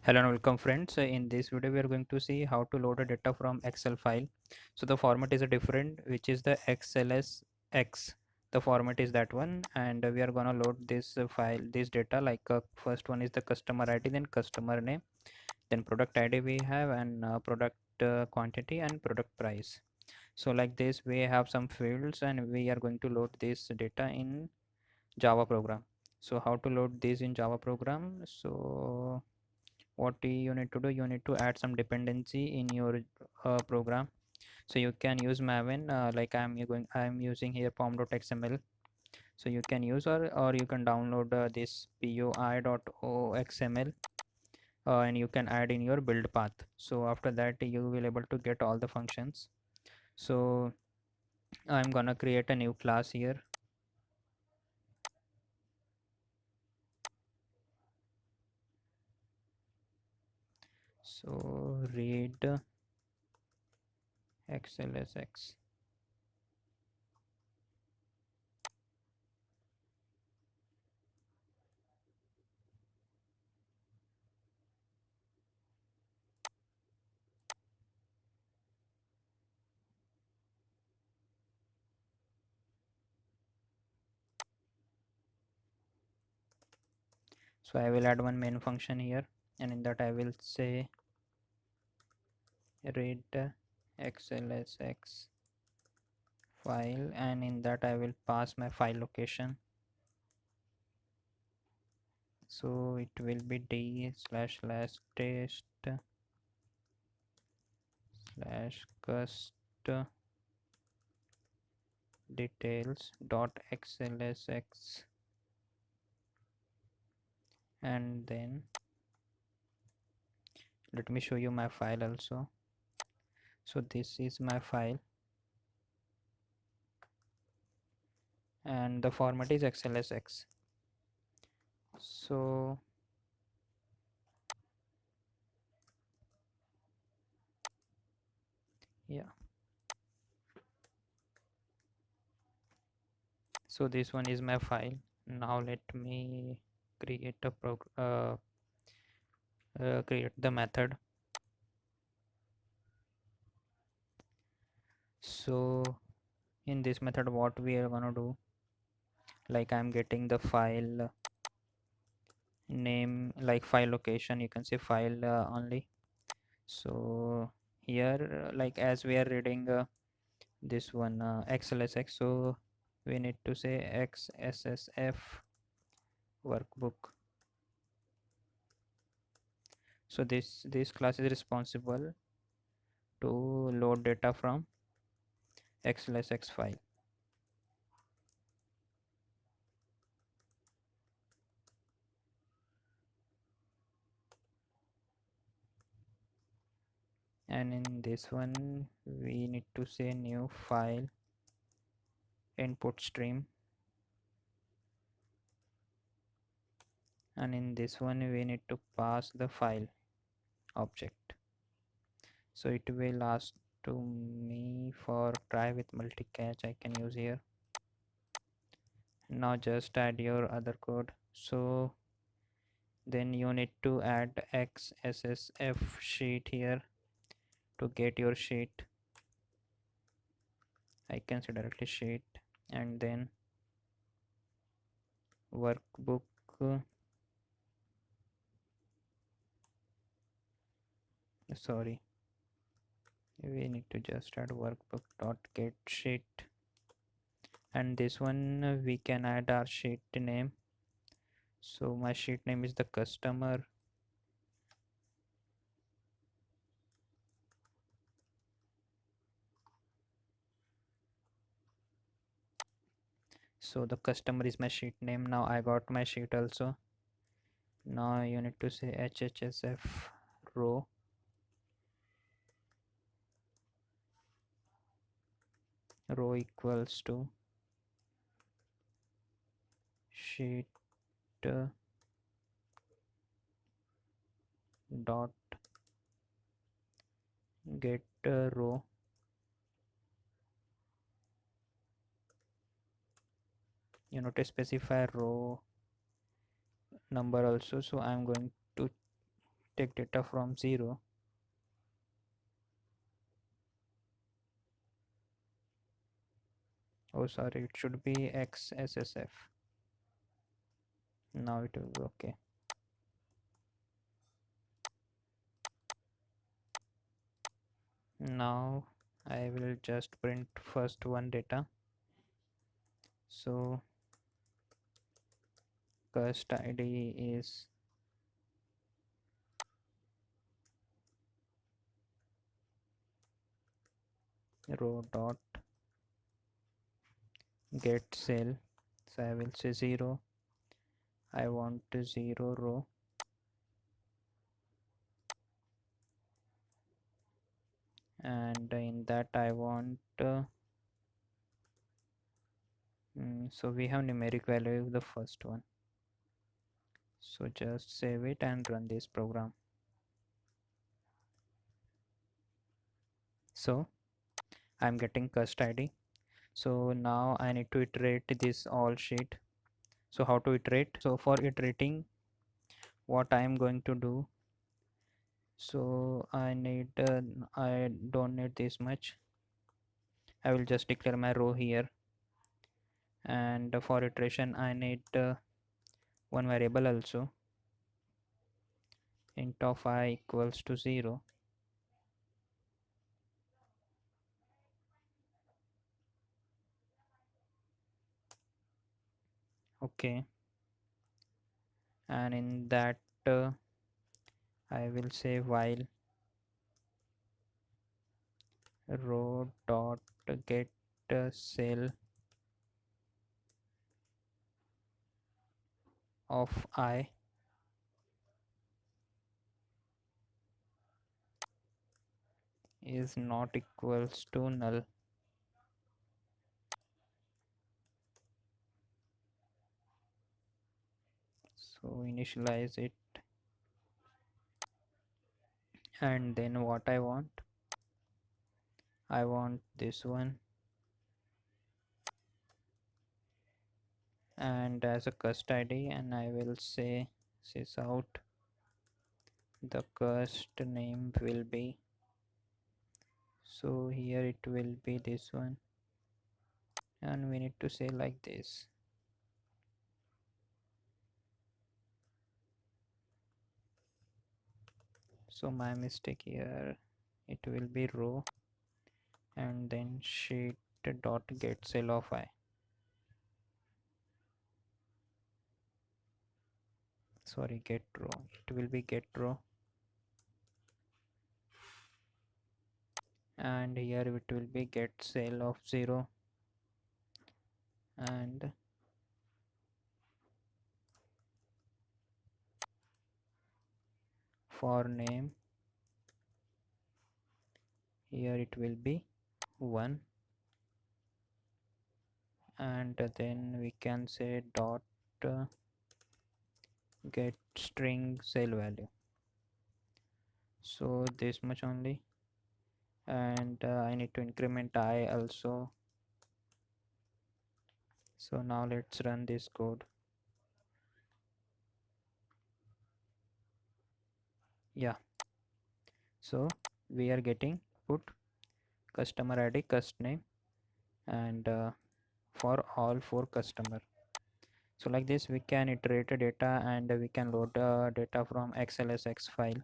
Hello and welcome friends. In this video we are going to see how to load a data from Excel file. So the format is a different, which is the XLSX. The format is that one, and we are gonna load this file, this data. First one is the customer ID, then customer name, then product ID we have, and product quantity and product price. So like this we have some fields, and we are going to load this data in Java program. So how to load this in Java program? So what you need to do, you need to add some dependency in your program. So you can use maven, like I'm using here pom.xml. So you can use, or you can download this poi.oxml, and you can add in your build path. So after that you will able to get all the functions. So I'm gonna create a new class here. So read xlsx. So I will add one main function here, and in that I will say read xlsx file, and in that I will pass my file location. So it will be d/slash test slash cust details dot xlsx, and then let me show you my file also. So this is my file, and the format is xlsx. So yeah, so this one is my file. Now let me create a create the method. So in this method what we are gonna do, like I'm getting the file name, like file location, you can say file only. So here, like as we are reading this one xlsx, so we need to say xssf workbook. So this class is responsible to load data from xlsx file. And in this one we need to say new file input stream, and in this one we need to pass the file object. So it will ask to me for try with multi-catch, I can use here. Now just add your other code. So then you need to add xssf sheet here to get your sheet. I can say directly sheet, and then workbook, sorry, we need to just add workbook dot get sheet, and this one we can add our sheet name. So my sheet name is the customer. So the customer is my sheet name. Now I got my sheet also. Now you need to say hhsf row equals to sheet dot get row. You need to specify row number also, so I'm going to take data from 0. Oh sorry, it should be xssf. Now it will be okay. Now I will just print first one data. So cust id is row dot get cell. So I will say 0. I want 0 row, and in that I want so we have numeric value of the first one. So just save it and run this program. So I'm getting cust id. So now I need to iterate this all sheet. So how to iterate? So for iterating, what I am going to do, so I don't need this much. I will just declare my row here, and for iteration I need one variable also, int of I equals to 0. Okay, and in that I will say while row dot get cell of I is not equals to null. So initialize it, and then what I want this one, and as a cust id, and I will say sys out the cust name will be, so here it will be this one, and we need to say like this. So my mistake here, it will be row and then sheet dot get cell of I. Sorry, get row, it will be get row, and here it will be get cell of 0, and for name here it will be 1, and then we can say dot uh, get string cell value. So this much only, and I need to increment I also. So now let's run this code. Yeah, so we are getting put customer id cust name, and for all 4 customer. So like this we can iterate data, and we can load data from xlsx file.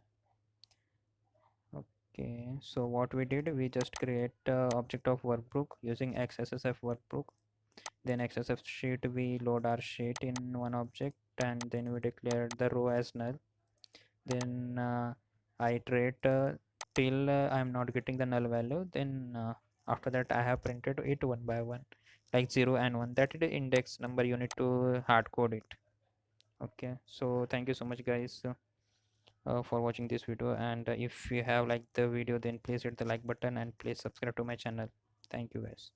Okay, so what we did, we just create object of workbook using xssf workbook, then xsf sheet, we load our sheet in one object, and then we declare the row as null. Then I iterate till I'm not getting the null value, then after that I have printed it one by one, like 0 and 1, that is the index number, you need to hard code it. Okay, so thank you so much guys for watching this video, and if you have liked the video, then please hit the like button and please subscribe to my channel. Thank you guys.